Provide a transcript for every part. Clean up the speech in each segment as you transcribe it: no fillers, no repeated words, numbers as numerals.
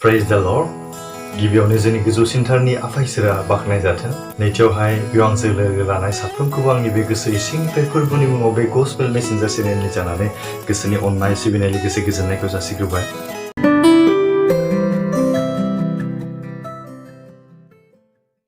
Praise the Lord. गिबियावनो जोंनि गोजौसिनथारनि आफा इसोरा बाख्नाय जाथों। नैथियावहाय बेयाव आंजों लोगो लानाय साफ्रोमखौबो आंनि बे गोसो इसिंनिफ्राय फोरबोनि मुङाव बे गस्पेल मेसेन्जार चेनेलनि जानानै गोसोनि अननाय सिबिनाय लोगोसे गोजोननायखौ जासिग्रोबाय।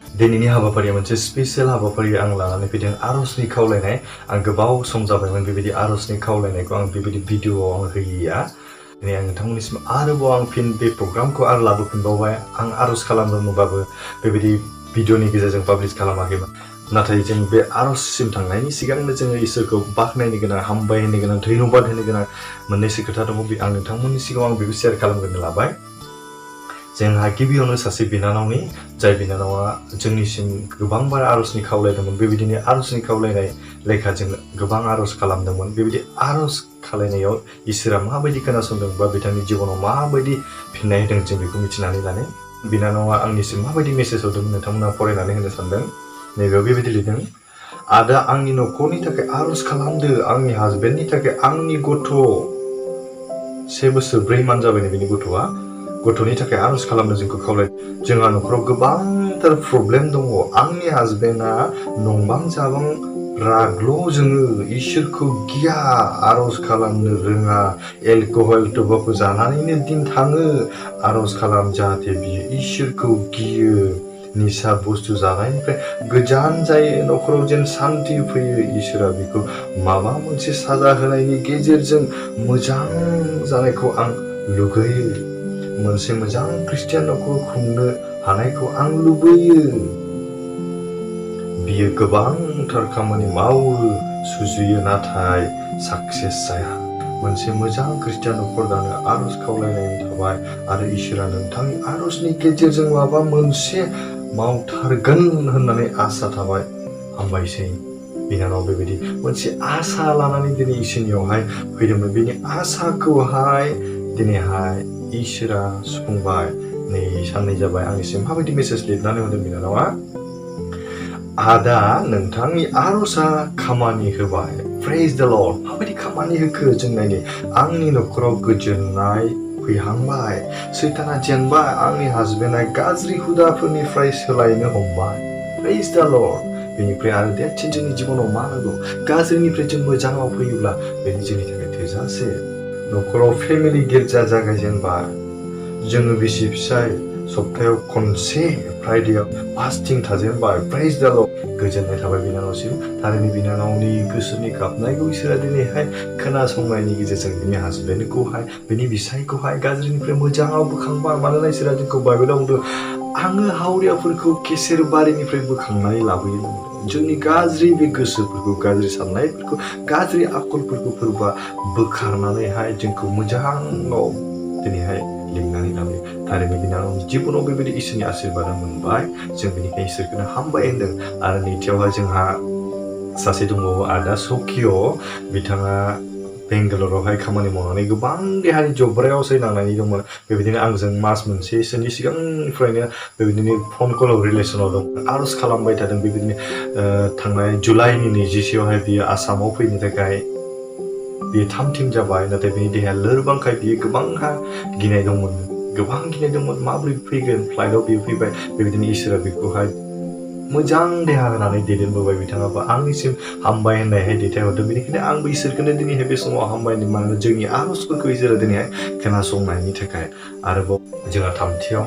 दिनैनि हाबाफारिया मोनसे स्पेशल हाबाफारि आं लानानै फैदों आरजनि खावलायनाय। आं गोबाव सम जाबायमोन बेबायदि आरजनि खावलायनायखौ आं बेबायदि भिडिअआव आं होयिया। दिनै आं नोंथांमोननिसिम आरोबाव आं फिन बे प्रग्रामखौ आरो लाबोफिनबावबाय। आं आरज खालामदोंमोनबाबो बेबायदि भिडिअनि गेजेरजों पाब्लिश खालामाखैमोन। नाथाय जों बे आरजसिम थांनायनि सिगांनो जोङो इसोरखौ बाख्नायनो गोनां, हामबाय होनो गोनां, धन्यबाद होनो गोनां मोननैसो खोथा दङ। आं नोंथांमोननि सिगाङाव आं बेखौ शेयार खालामग्रोनो लाबाय। जोंहा गिबियावनो सासे बिनानावनि, जाय बिनानावा जोंनिसिम गोबांबार आरजनि खावलायदोंमोन। बेबायदिनो आरजनि खावलायनाय लेखाजों गोबां आरज खालामदोंमोन। बेबायदि आरज खालायनायाव इसोरा माबायदि खोनासंदों बा बिथांनि जिबनाव माबायदि फिननाय होदों जों बेखौ मिथिनानै लानो। बिनानावा आंनिसिम माबायदि मेसेज हरदोंमोन नोंथांमोना फरायनानै होनो सानदों। नैबेयाव बेबायदि लिरदों, आदा आंनि न'खरनि थाखाय आरज खालामदो, आंनि हासबेन्डनि थाखाय, आंनि गथ' 7 बोसोर 4 मान्थ जाबाय बिनि गथ'नि थाखाय आरज खालामनो जोंखौ खावलाय। जोंहा न'खराव गोबांथार प्रब्लेम दङ। आंनि हासबेन्डआ नंबां जाबां रागल' जोङो, इसोरखौ गिया, आरज खालामनो रोङा, एलकहल टबाको जानानैनो दिन थाङो। आरज खालाम जाहाथे बियो इसोरखौ गियो, निसा बुस्थु जानायनिफ्राय गोजान जायो, न'खराव जेन सान्ति फैयो। इसोरा बिखौ माबा मोनसे साजा होनायनि गेजेरजों मोजां जानायखौ आं लुगैयो। मोनसे मोजां ख्रिस्टियान न'खर खुंनो हानायखौ आं लुबैयो। बियो गोबांथार खामानि मावो, सुजुयो, नाथाय साक्सेस जाया। मोनसे मोजां ख्रिस्टियान न'खर दानो आरज खावलायनाय थाबाय आरो इसोरा नोंथांनि आरजनि गेजेरजों माबा मोनसे मावथारगोन होननानै आसा थाबाय। हामबायसै। बिनानाव बेबायदि मोनसे आसा लानानै दिनै इसोरनियावहाय फैदोंमोन। बेनि आसाखौहाय दिनैहाय इसोरा सुफुंबाय। नै साननै जाबाय आंनिसिम माबायदि मेसेज लिरनानै हरदों बिनानावा, आदा नोंथांनि आरजआ खामानि होबाय। प्रेज द लर्ड। माबायदि खामानि होखो जों नायनि। आंनि न'खराव गोजोननाय फैहांबाय, सैताना जेनबाय, आंनि हासबेन्डआ गाज्रि हुदाफोरनिफ्राय सोलायनो हमबाय। प्रेज द लर्ड। बेनिफ्राय आरो देरसिन जोंनि जिबनाव मा नांगौ? गाज्रिनिफ्राय जों मोजाङाव फैयोब्ला बेनि जोंनि थाखाय थोजासे। न'खराव फेमिलि गिर्जा जागायजेनबाय। जोङो बिसि फिसाय सप्तायाव खनसे फ्राइडेआव फास्टिं थाजेनबाय। प्रेज द लर्ड। गोजोननाय थाबाय बिनानावसिम। थारैनो बिनानावनि गोसोनि गाबनायखौ इसोरा दिनैहाय खोनासंनायनि गेजेरजों बिनि हासबेन्डखौहाय, बिनि बिसायखौहाय गाज्रिनिफ्राय मोजाङाव बोखांबाय। मानोना इसोरा जोंखौ बाइबेलाव बुंदों, आङो हावरियाफोरखौ केसेर बारिनिफ्राय बोखांनानै लाबोयो। जोंनि गाज्रि बे गोसोफोरखौ, गाज्रि साननायफोरखौ, गाज्रि आखलफोरखौ फोरबा बोखारनानैहाय जोंखौ मोजाङाव दिनैहाय लिंनानै लाबोयो। थारैनो बिनानावनि जिबनाव बेबायदि इसोरनि आशीर्बादा मोनबाय। जों बेनिखायनो इसोरखौनो हामबाय होनदों। आरो नैथियावहाय जोंहा सासे दंबावो आदा सकिय'। बिथाङा बेंगालरावहाय खामानि मावनानै गोबां देहानि जब्रायाव सैनांनानै दंमोन। बेबायदिनो आंजों मास मोनसेसोनि सिगांनिफ्रायनो बेबायदिनो फन कलाव रिलेसनाव दं, आरज खालामबाय थादों। बेबायदिनो थांनाय जुलाइनि 20 बियो आसामाव फैनो थाखाय बियो थाम-थिम जाबाय। नाथाय बिनि देहाया लोरबांखाय बियो गोबांहा गिनाय दंमोन। माबोरै फैगोन? फ्लाइटआव बियो फैबाय। बेबायदिनो इसोरा बेखौहाय मोजां देहा होनानै दैदेनबोबाय। बिथाङाबो आंनिसिम हामबाय होननायहाय दैथायहरदों। बेनिखायनो आंबो इसोरखौनो दिनैहाय बे समाव हामबाय होनदों। मानोना जोंनि आरजफोरखौ इसोरा दिनैहाय खोनासंनायनि थाखाय। आरोबाव जोंहा थामथियाव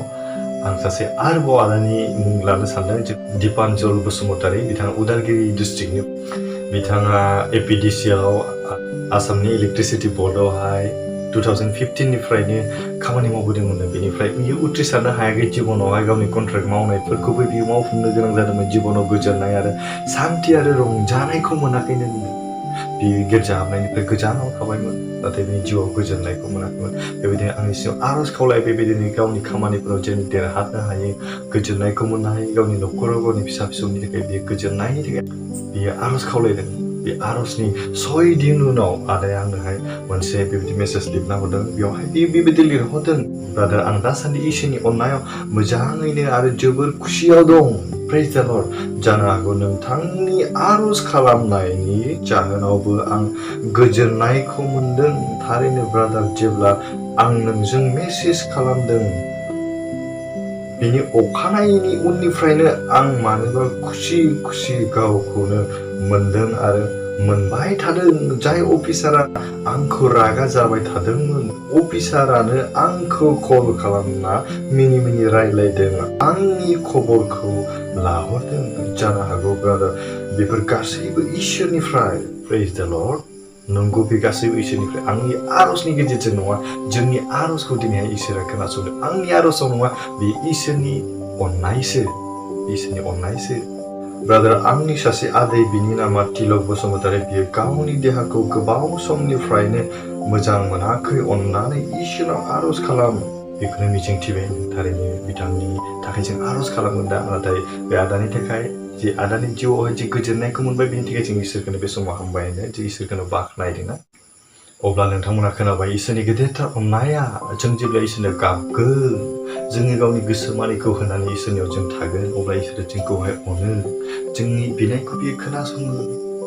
आं सासे आरोबाव आदानि मुं लानो सानदों, दिपान्जल बसुमतारी। बिथाङा उदालगुरि डिस्ट्रिक्टनि। बिथाङा APDCL आव आसामनि इलेक्ट्रिसिटि बर्डआवहाय 2015निफ्रायनो खामानि मावबोदोंमोन। बेनिफ्राय बियो उथ्रिसारनो हायाखै जिबनावहाय। गावनि कन्ट्रेक्ट मावनायफोरखौबो बियो मावफुंनो गोनां जादोंमोन। जिबनाव गोजोननाय आरो सान्थि आरो रंजानायखौ मोनाखैनो। बियो गिर्जा हाबनायनिफ्राय गोजानाव थाबायमोन, नाथाय बिनि जिउआव गोजोननायखौ मोनाखैमोन। बेबायदिनो आंनि सिगाव आरज खावलाय, बेबायदिनो गावनि खामानिफोराव जेन देरहानो हायो, गोजोननायखौ मोननो हायो, गावनि न'खराव गावनि फिसा फिसौनि थाखाय बियो गोजोननायनि थाखाय बियो आरज खावलायदों। बे आरजनि 6 दिन उनाव आदाया आंनोहाय मोनसे बेबायदि मेसेज लिरना हरदों। बेवहाय बियो बेबायदि लिरहरदों, ब्रादार आं दासान्दि इसोरनि अननायाव मोजाङैनो आरो जोबोर खुसियाव दं। प्रेज द लर्ड। जानो हागौ नोंथांनि आरज खालामनायनि जाहोनावबो आं गोजोननायखौ मोनदों। थारैनो ब्रादार, जेब्ला आं नोंजों मेसेज खालामदों बिनि अखानायैनि उननिफ्रायनो आं मानोबा खुसि गावखौनो मोनदों आरो मोनबाय थादों। जाय अफिसारा आंखौ रागा जाबाय थादोंमोन, अफिसारानो आंखौ कल खालामना मिनि रायलायदों, आंनि खबरखौ लाहरदों। जानो हागौ ब्रादार बेफोर गासैबो इसोरनिफ्राय। प्रेज द लर्ड। नंगौ बे गासैबो इसोरनिफ्राय। आंनि आरजनि गेजेरजों नङा, जोंनि आरजखौ दिनैहाय इसोरा खोनासंदों। आंनि आरजआव नङा, बे इसोरनि अननायसो, इसोरनि अननायसो। ब्रादार आंनि सासे आदै, बिनि नामा तिलक बसुमतारी, बियो गावनि देहाखौ गोबाव समनिफ्रायनो मोजां मोनाखै। अननानै इसोरनाव आरज खालाम। बेखौनो मिजिंथिबाय। थारैनो बिथांनि थाखाय जों आरज खालामगोन दा। नाथाय बे आदानि थाखाय जे आदानि जिउआवहाय जे गोजोननायखौ मोनबाय, बेनि थाखाय जों इसोरखौनो बे समाव हामबाय होनो, जे इसोरखौनो बाख्नायदोंना। अब्ला नोंथांमोना खोनाबाय इसोरनि गेदेरथार अननाया। जों जेब्ला इसोरनो गाबगोन, जोंनि गावनि गोसो मानिखौ होनानै इसोरनियाव जों थागोन, अब्ला इसोर जोंखौहाय अनो। जोंनि बिनायखौ बियो खोनासङो,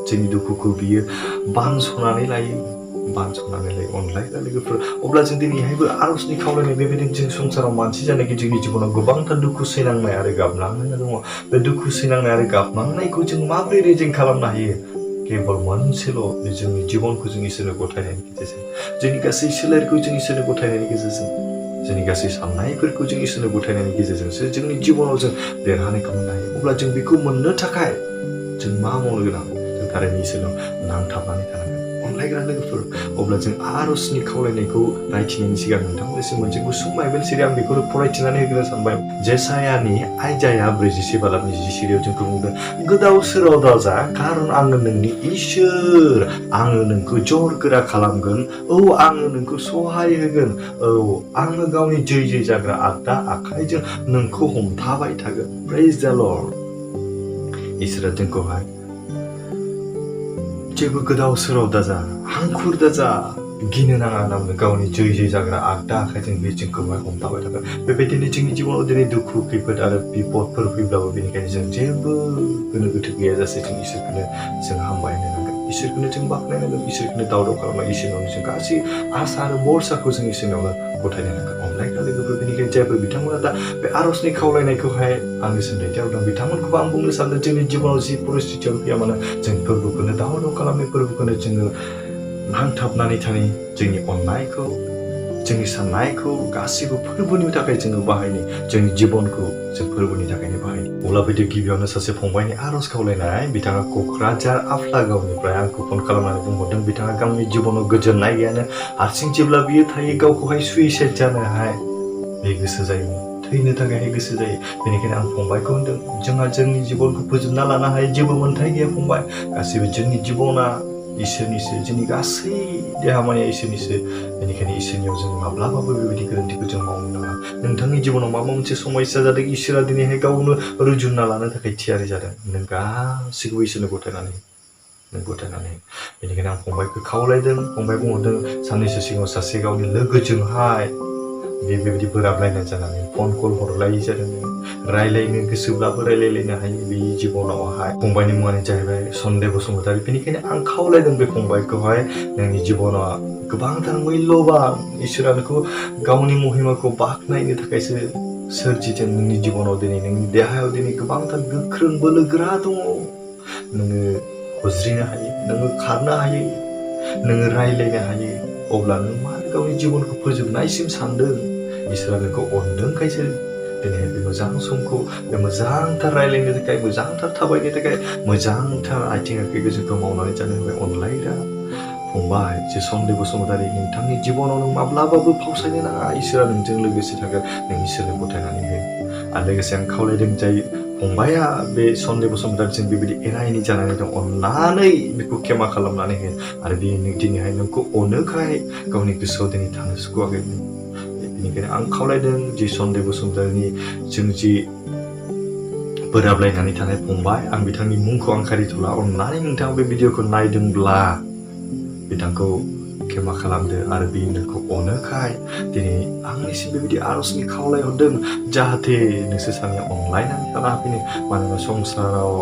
जोंनि दुखुखौ बियो बानस'नानै लायो, अनलायग्रा लोगोफोर। अब्ला जों दिनैहायबो आरजनि खावलायनाय, बेबायदिनो जों संसाराव मानसि जानायनि जोंनि जिबनाव गोबांथार दुखु सैनांनाय आरो गाबनांनाय दङ। बे दुखु सैनांनाय आरो गाबनांनायखौ जों माबोरै रेजें खालामनो हायो? केवल मोनसेल', जोंनि जिबनखौ जों इसोरनो गथायनायनि गेजेरजों, जोंनि गासै सोलेरखौ जों इसोरनो गथायनायनि गेजेरजों, जोंनि गासै साननायफोरखौ जों इसोरनो गथायनायनि गेजेरजोंसो जोंनि जिबनाव जों देरहानायखौ मोननो हायो। अब्ला जों बेखौ मोननो थाखाय जों मा मावनो गोनां? जों थारैनो इसोरनाव नांथाबनानै थानांगोन। अनलायग्रा लोगोफोर, अब्ला जों आरजनि खावलायनायखौ रायथिनायनि सिगां नोंथांमोननिसिम मोनसे गुसुं बाइबेल सिरि आं बेखौनो फरायथिनानै होनो सानबाय। जेसायानि आयजाया 44 बालाबनि 20 जोंखौ बुंदों, गोदाव सोराव दाजा, खारन आङो नोंनि इसोर, आङो नोंखौ जर गोरा खालामगोन, औ आङो नोंखौ सहाय होगोन, औ आङो गावनि जै जाग्रा आगदा आखाइजों नोंखौ हमथाबाय थागोन। प्रेज द लर्ड। इसोरा जोंखौहाय जेबो गोदाव सोराव दाजा, हांखुर दाजा, गिनो नाङा होनना गावनि जै जाग्रा आगदा आखाइजों बे जोंखौहाय हमथाबाय थागोन। बेबायदिनो जोंनि जिबनाव दिनै दुखु खैफोद आरो बिपदफोर फैब्लाबो बेनिखायनो जों जेबो गोनो गोथो गैयाजासे जों इसोरखौनो जों हामबायनो नांगोन, इसोरखौनो जों बाख्नायनांगोन, इसोरखौनो दावदाव खालामनाय, इसोरनावनो जों गासै आसा आरो भरसाखौ जों इसोरनावनो गथायनो नांगोन। अनलायग्रा लोगोफोर, बेनिखायनो जायफोर बिथांमोना दा बे आरजनि खावलायनायखौहाय आंनि सोंनायथियाव दं, बिथांमोनखौबो आं बुंनो सानदों, जोंनि जिबनाव जि परिस्थितियाव फैया मानो, जों फोरबोखौनो दावदाव खालामनाय, फोरबोखौनो जोङो नांथाबनानै थानाय, जोंनि अननायखौ, जोंनि साननायखौ गासैबो फोरबोनि थाखाय जोङो बाहायनि, जोंनि जिबनखौ जों फोरबोनि थाखायनो बाहायनि। अब्ला फैदो गिबियावनो सासे फंबायनि आरज खावलायनाय, बिथाङा क'क्राझार आफ्लागावनिफ्राय आंखौ फन खालामनानै बुंहरदों, बिथाङा गावनि जिबनाव गोजोननाय गैयानो, हारसिं जेब्ला बियो थायो गावखौहाय सुइसाइड जानोहाय बे गोसो जायो, थैनो थाखायहाय गोसो जायो। बेनिखायनो आं फंबायखौ होनदों, जोंहा जोंनि जिबनखौ फोजोबना लानो हायो जेबो मोन्थाय गैया फंबाय, गासैबो जोंनि जिबना इसोरनिसो, जोंनि गासै देहामानिया इसोरनिसो। बेनिखायनो इसोरनियाव जों माब्लाबाबो बेबायदि गोरोन्थिखौ जों मावनो नाङा। नोंथांनि जिबनाव माबा मोनसे समस्या जादों, इसोरा दिनैहाय गावनो रुजुनना लानो थाखाय थियारि जादों। नों गासैखौबो इसोरनो गथायनानै बेनिखायनो आं फंबायखौ खावलायदों। फंबाय बुंहरदों, साननैसो सिगाङाव सासे गावनि लोगोजोंहाय बेबायदि बोराबलायनाय जानानै फन कल हरलायै जादों। रायलायनो गोसोब्लाबो रायलायलायनो हायो बे जिबनावहाय। फंबायनि मुङानो जाहैबाय सन्देह बसुमतारी। बेनिखायनो आं खावलायदों बे फंबायखौहाय, नोंनि जिबना गोबांथार मुल्यबान, इसोरा नोंखौ गावनि महिमाखौ बाख्नायनो थाखायसो सोरजिदों। नोंनि जिबनाव दिनै, नोंनि देहायाव दिनै गोबांथार गोख्रों बोलो गोरा दङ। नोङो हज्रिनो हायो, नोङो खारनो हायो, नोङो रायलायनो हायो। अब्ला नों मानो गावनि जिबनखौ फोजोबनायसिम सानदों? इसोरा नोंखौ अनदोंखायसो दिनै बे मोजां समखौ, बे मोजांथार रायलायनो थाखाय, मोजांथार थाबायनो थाखाय, मोजांथार आथिं आखाइखौ जोंखौ मावनानै जानो होबाय। अनलायग्रा फंबाय जे सन्देह बसुमतारी, नोंथांनि जिबनाव नों माब्लाबाबो फावसायनो नाङा, इसोरा नोंजों लोगोसे थागोन। नों इसोरनो गथायनानै हो। आरो लोगोसे आं खावलायदों, जाय फंबाया बे सन्देह बसुमतारीजों बेबायदि एना एनि जानानै दं, अननानै बेखौ क्षमा खालामनानै हो। आरो बे दिनैहाय नोंखौ अनोखाय गावनि गोसोआव दिनै थानो सुखुवाखै। बेनिखायनो आं खावलायदों, जि सन्देह बसुमतारीनि जों जि बोराबलायनानै थानाय फंबाय, आं बिथांनि मुंखौ आं खारिथ'ला, अननानै नोंथाङा बे भिडिअखौ नायदोंब्ला बिथांखौ क्षमा खालामदो। आरो बे नोंखौ अनोखाय दिनै आंनिसिम बेबायदि आरजनि खावलायहरदों, जाहाथे नोंसोर सानैया अनलायनानै थानो हाफिनो। मानोना संसाराव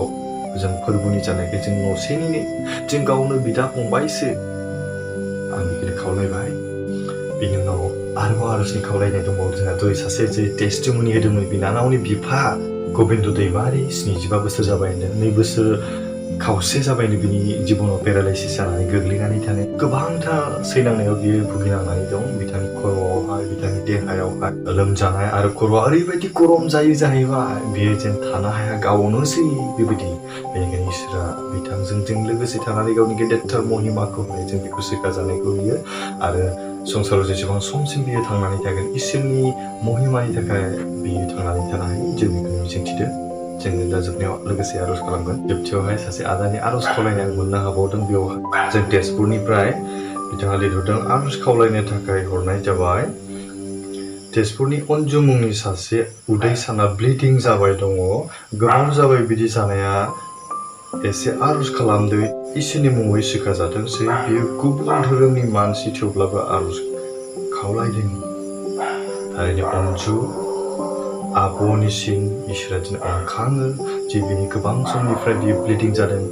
जों फोरबोनि जानायखाय जों न'सेनिनो, जों गावनो बिदा फंबायसो। आं बेखौनो खावलायबाय। बेनि उनाव आरोबाव आरजनि खावलायनाय दंबावो जोंहा दय सासे जे टेस्टिमनि होदोंमोन बिनानावनि बिफा गबिन्द दैमारि 75 बोसोर जाबाय होनदों 2 बोसोर खावसे जाबायनो बिनि जिबनाव पेरालाइसिस जानानै गोग्लैनानै थानाय गोबांथार सैनांनायाव बियो भुगिनांनानै दं बिथांनि खर'आवहाय बिथांनि देहायावहाय लोमजानाय आरो खर'आ ओरैबायदि गरम जायो जाहैबाय बियो जेन थानो हाया गावनोसै बेबायदि बेनिखायनो इसोरा बिथांजों लोगोसे थानानै गावनि गेदेरथार महिमाखौ होनाय जों बेखौ स्वीकार जानायखौ नुयो आरो संसाराव जेसेबां समसिम बियो थांनानै थागोन इसोरनि महिमानि थाखाय बियो थांनानै थानो हायो जों बेखौ मिजिंथिदों जोङो दा जोबनायाव लोगोसे आरज खालामगोन जोबथियावहाय सासे आदानि आरज खावलायनाय आं मोननो हाबावदों बेयावहाय जों तेजपुरनिफ्राय बिथाङा लिरहरदों आरज खावलायनो थाखाय हरनाय जाबाय तेजपुरनि अन्जु मुंनि सासे उदै साना ब्लिडिं जाबाय दङ गोबाव जाबाय बिदि जानाया एसे आरज खालामदो इसोरनि मुङै सिखाजाथोंसै बियो गुबुन धोरोमनि मानसि थेवब्लाबो आरज खावलायदों थारैनो अन्जु आब'निसिम इसोरा दिन अनखाङो जे बिनि गोबां समनिफ्राय बियो ब्लिडिं जादों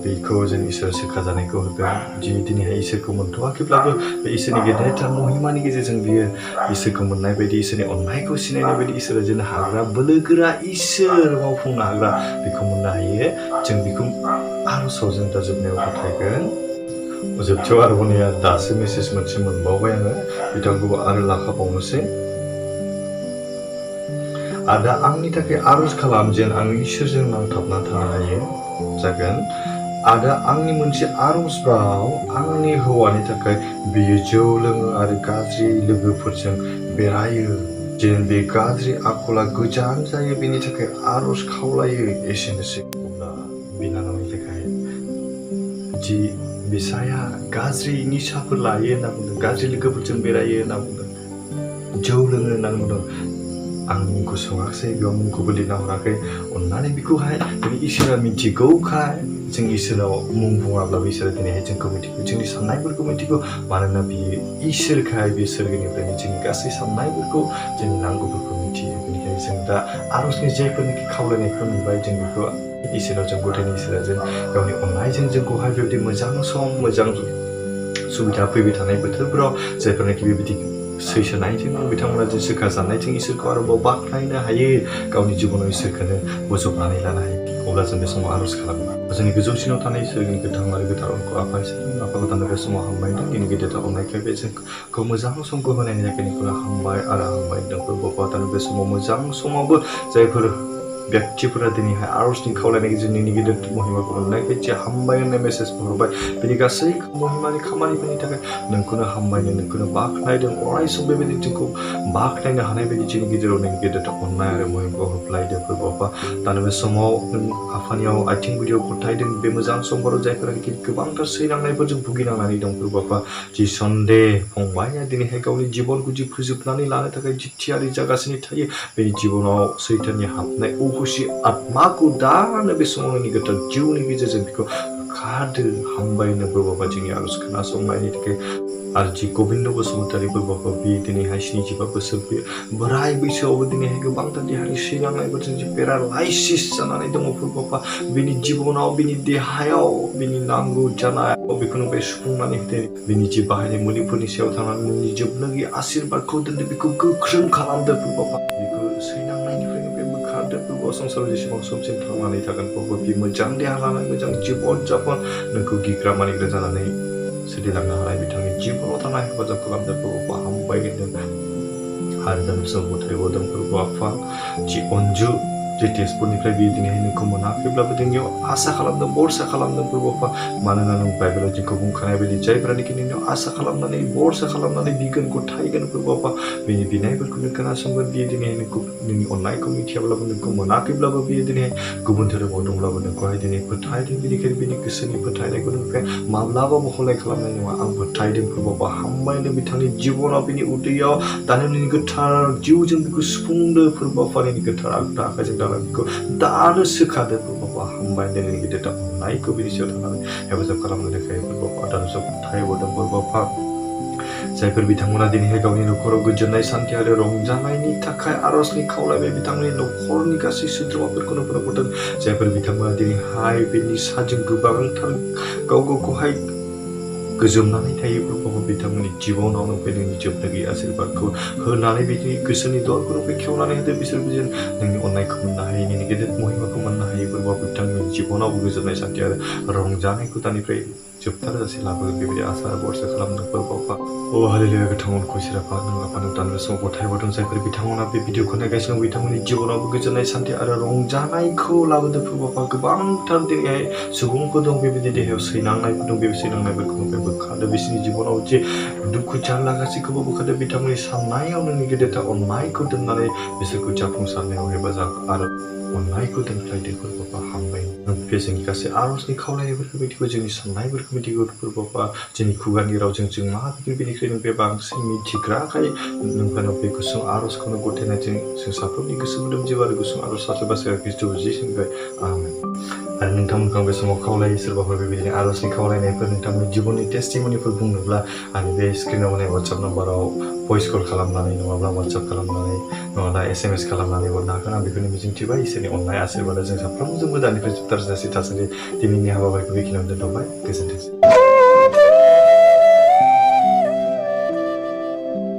बेखौ जों इसोर सोखाजानायखौ होगोन जि दिनैहाय इसोरखौ मोनथ'वाखैब्लाबो बे इसोरनि गेदेरथार महिमानि गेजेरजों बियो इसोरखौ मोननाय बायदि इसोरनि अननायखौ सिनायनाय बायदि इसोरा जोंनो हाग्रा बोलोगोरा इसोर मावफुंनो हाग्रा बेखौ मोननो हायो जों बेखौ आरजआव जों दा जोबनायाव गथायगोन जोबथियाव आरोबाव दासो मेसेज मोनसे मोनबावबाय आङो बिथांखौबो आरो लाखाबावनोसै आदा आंनि थाखाय आरज खालाम जेन आं इसोरजों नांथाबना थानो हायो जागोन आदा आंनि मोनसे आरजबाव आंनि हौवानि थाखाय बियो जौ लोङो आरो गाज्रि लोगोफोरजों बेरायो जेन बे गाज्रि आखला गोजान जायो बेनि थाखाय आरज खावलायो एसेनोसै अब्ला बिनानावनि थाखाय जि बिसाया गाज्रि निसाफोर लायो होनना बुंदों गाज्रि लोगोफोरजों बेरायो होनना बुंदों जौ लोङो होनना बुंदों आं मुंखौ सोङाखै बेयाव मुंखौबो लिरना हराखै अन्नानै बेखौहाय इसोरा मिथिगौखाय जों इसोराव मुं बुङाब्लाबो इसोरा दिनैहाय जोंखौ मिथिगौ जोंनि साननायफोरखौ मिथिगौ मानोना बियो इसोरखाय बे सोरगोनिफ्रायनो जोंनि गासै साननायफोरखौ जोंनि नांगौफोरखौ मिथियो बेनिखायनो जों दा आरजनि जायफोरनिखि खावलायनायखौ नुबाय जों बेखौ इसोराव जों गथायनो इसोरा जों गावनि अननायजों जोंखौहाय बेबायदि मोजां सम मोजां सुबिदा फैबाय थानाय बोथोरफोराव जायफोरनाखि बेबायदि सैसोनायजों बिथांमोना जे सोखाजानायजों इसोरखौ आरोबाव बाख्नायनो हायो गावनि जिबनाव इसोरखौनो बोजबनानै लानो हायो अब्ला जों बे समाव आरज खालामो जोंनि गोजौसिनाव थानाय इसोरनि गोथां आरो गोथार अनखौ आफा इसोर आफा गोदान बे समाव हामबायदों दिनै गेदेरथार अननायखाय बे जोंखौ मोजां समखौ होनायनि थाखाय नोंखौनो हामबाय आरो हामबायदों फोरबो दानो बे समाव मोजां समावबो जायफोर व्यक्तिफोरा दिनैहाय आरजनि खावलायनाय जोंनि गेदेर महिमाखौ मोननायखाय जे हामबाय होननाय मेसेजखौ हरबाय बेनि गासै महिमानि खामानिफोरनि थाखाय नोंखौनो हामबायनो नोंखौनो बाख्नायदों अराय सम बेबायदि जोंखौ बाख्नायनो हानाय बायदि जोंनि गेजेराव नोंनि गेदेरथार अननाय आरो महिमाखौ होफ्लायदों फोरबो आफा दानो बे समाव नों आफानियाव आथिं गुदियाव गथायदों बे मोजां समफोराव जायफोराखि गोबांथार सैनांनायफोरजों भुगिनांनानै दं फोरबो आफा जि सन्देह फंबाया दिनैहाय गावनि जिबनखौ जि फोजोबनानै लानो थाखाय जि थियारि जागासिनो थायो बेनि जिबनाव सैताननि हाबनाय खुसि आत्माखौ दानो बे समाव नोंनि गोथार जिउनि गेजेरजों बेखौ खादो हामबायनो बाबा जोंनि आरज खोनासंनायनि थाखाय आरो जि गबिन्द बसुमतारी बाबा बे दिनैहाय 75 बोसोर बोराय बैसोआवबो दिनैहाय गोबांथार देहानि सैनांनायफोरजों जि पेरालाइसिस जानानै दङ बाबा बिनि जिबनाव बिनि देहायाव बिनि नांगौ जानाय बेखौनो बे सुफुंनानै होदो बिनि जि बाहायनाय मुलिफोरनि सायाव थांनानै नोंनि जोबनो गैयै आशीर्बादखौ दोनदो बेखौ गोख्रों खालामदो बाबा बेखौ सैनांनायनिफ्रायनो बे बोखारदो संसाराव जेसेबां समसिम थांनानै थागोन बाबा बे मोजां देहा लानाय मोजां जिबन जापन नोंखौ गिग्रा मानिग्रा जानानै सोलिलांनो हानाय बिथांनि जिबनाव थानाय हेफाजाब खालामदो बाबा हामबाय होनदों आरो दा जों गथायबावदों फोरबो आफा जि अन्जु जे तेजपुरनिफ्राय बियो दिनैहाय नोंखौ मोनाखैब्लाबो नोंनियाव आसा खालामदों भरसा खालामदों फोरबो आफा मानोना नों बाइबेलाव जोंखौ बुंखानाय बायदि जायफोरानोखि नोंनियाव आसा खालामनानै भरसा खालामनानै बिगोन गथायगोन फोरबो आफा बेनि बिनायफोरखौ नों खोनासंगोन बियो दिनैहाय नोंखौ नोंनि अननायखौ मिथियाब्लाबो नोंखौ मोनाखैब्लाबो बियो दिनैहाय गुबुन धोरोमाव दंब्लाबो नोंखौहाय दिनै फोथायदों बेनिखायनो बिनि गोसोनि फोथायनायखौ नोंनिफ्राय माब्लाबाबो हलाय खालामनाय नङा आं फोथायदों फोरबो आफा हामबायनो बिथांनि जिबनाव बिनि उदैयाव दानो नोंनि गोथार जिउजों बेखौ सुफुंदो फोरबो आफा नोंनि गोथार आखाइजों बेखौ दानो सोखादो बाबा हामबाय नोंनि गेदेरथार अननायखौ बिनि सायाव थांनानै हेफाजाब खालामनो थाखाय बाबा दानो जों फोथायबोदों बाबा जायफोर बिथांमोना दिनैहाय गावनि नखराव गोजोननाय सान्थि आरो रंजानायनि थाखाय आरजनि खावलायबाय बिथांनि नखरनि गासै सोद्रोमाफोरखौनो फोरमायदों जायफोर बिथांमोना दिनैहाय बे निसाजों गोबांथार गाव गावखौहाय गोजोमनानै थायो प्रभु बिथांमोननि जिबनाव नोंनिफ्राय नोंनि जोबनो गैयै आशीर्बादखौ होनानै बिदि गोसोनि दरफोरखौ खेवनानै होदो बिसोरबो जेन नोंनि अननायखौ मोननो हायो नोंनि गेदेर महिमाखौ मोननो हायो प्रभु बिथांमोननि जिबनावबो गोजोननाय सान्थि आरो रंजानायखौ दानिफ्राय जोबथारजासे लाबोगोन बेबायदि आसा भरसा खालामदों प्रभु अ हालेलुया गोथांमोन खुसिराफा नों आफा नों दानि समाव गथायबोदों जायफोर बिथांमोना बे भिडिअखौ नायगासिनो दं बिथांमोननि जिबनावबो गोजोननाय सान्थि आरो रंजानायखौ लाबोदों प्रभुआ गोबांथार दिनैहाय सुबुंफोर दं बेबायदि देहायाव सैनांनायफोर दं बे सैनांनायफोरखौ बोखारदो बिसोरनि जिबनाव जे दुखु जारला गासैखौबो बोखारदो बिथांमोननि साननायाव नोंनि गेदेरथार अननायखौ दोननानै बिसोरखौ जाफुंसारनायाव हेफाजाब आरो अननायखौ दोनफ्लायदो प्रभुआ हामबाय बे जोंनि गासै आर'जनि खावलायनायफोरखौ बिदिखौ जोंनि साननायफोरखौ बिदिखौ प्रभुआ जोंनि खुगानि रावजों जों मा बेनिख्रुइ नों बे बांसिन मिथिग्राखाय नोंथांनाव बे गुसुं आर'जखौनो गथायनायजों जों साफ्रोमनि गोसो मोदोम जिउ आरो गुसुं आर'ज सासे खृष्ट जिसुनिफ्राय आमेन आरो नोंथांमोनखौ बे समाव खावलायो सोरबाफोर बेबायदिनो आर'जनि खावलायनायफोर नोंथांमोननि जिबननि टेस्टिमनिफोर बुंनोब्ला आरो बे स्क्रिनाव होनाय वाट्सएप नाम्बाराव भइस कल खालामनानै नङाब्ला वाट्सएप खालामनानै नङाब्ला SMS खालामनानै हरनो हागोन आं बेखौनो मिजिंथिबाय इसोरनि अननाय आशीर्बादा जों साफ्रोमजोंबो दानिफ्राय जोबथारजासे थासारि दिनैनि हाबाफारिखौ बेखिनियावनो दोनथ'बाय गोजोन्थोंसै